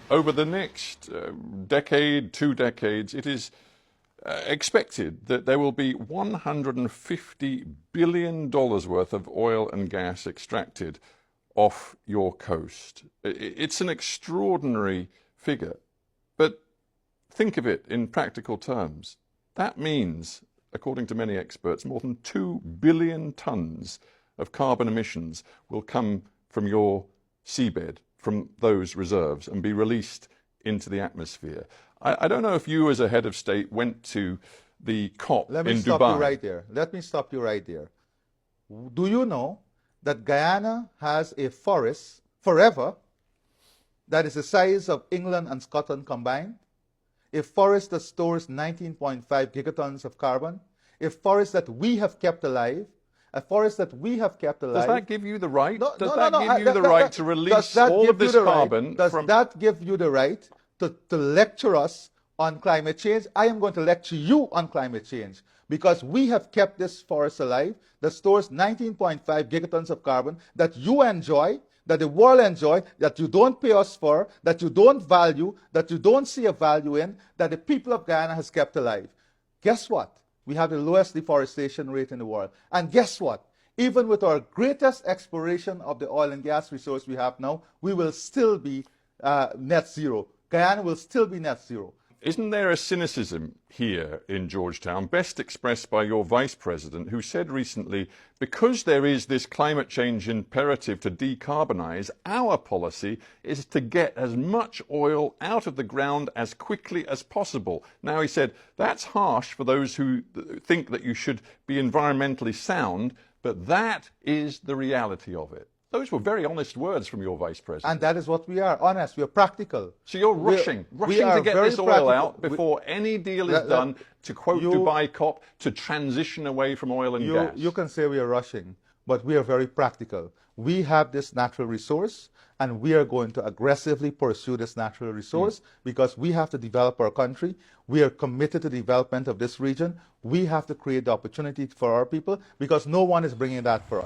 over the next decade, 2 decades, it is expected that there will be $150 billion worth of oil and gas extracted off your coast. It's an extraordinary figure, but think of it in practical terms. That means, according to many experts, more than 2 billion tons of carbon emissions will come from your seabed, from those reserves, and be released into the atmosphere. I don't know if you as a head of state went to the COP in Dubai. Let me stop you right there. Let me stop you right there. Do you know that Guyana has a forest forever that is the size of England and Scotland combined? A forest that stores 19.5 gigatons of carbon, a forest that we have kept alive, a forest that we have kept alive. Does that give you the right? No, Does no, that give you the right to release all of this carbon? Does that give you the right to lecture us on climate change? I am going to lecture you on climate change because we have kept this forest alive that stores 19.5 gigatons of carbon that you enjoy, that the world enjoy, that you don't pay us for, that you don't value, that you don't see a value in, that the people of Guyana has kept alive. Guess what? We have the lowest deforestation rate in the world. And guess what? Even with our greatest exploration of the oil and gas resource we have now, we will still be net zero. Guyana will still be net zero. Isn't there a cynicism here in Georgetown, best expressed by your vice president, who said recently, because there is this climate change imperative to decarbonize, our policy is to get as much oil out of the ground as quickly as possible. Now, he said, that's harsh for those who think that you should be environmentally sound, but that is the reality of it. Those were very honest words from your vice president. And that is what we are, honest. We are practical. So you're rushing to get this oil out before any deal is done, to quote Dubai COP, to transition away from oil and gas. You can say we are rushing, but we are very practical. We have this natural resource, and we are going to aggressively pursue this natural resource because we have to develop our country. We are committed to the development of this region. We have to create the opportunity for our people because no one is bringing that for us.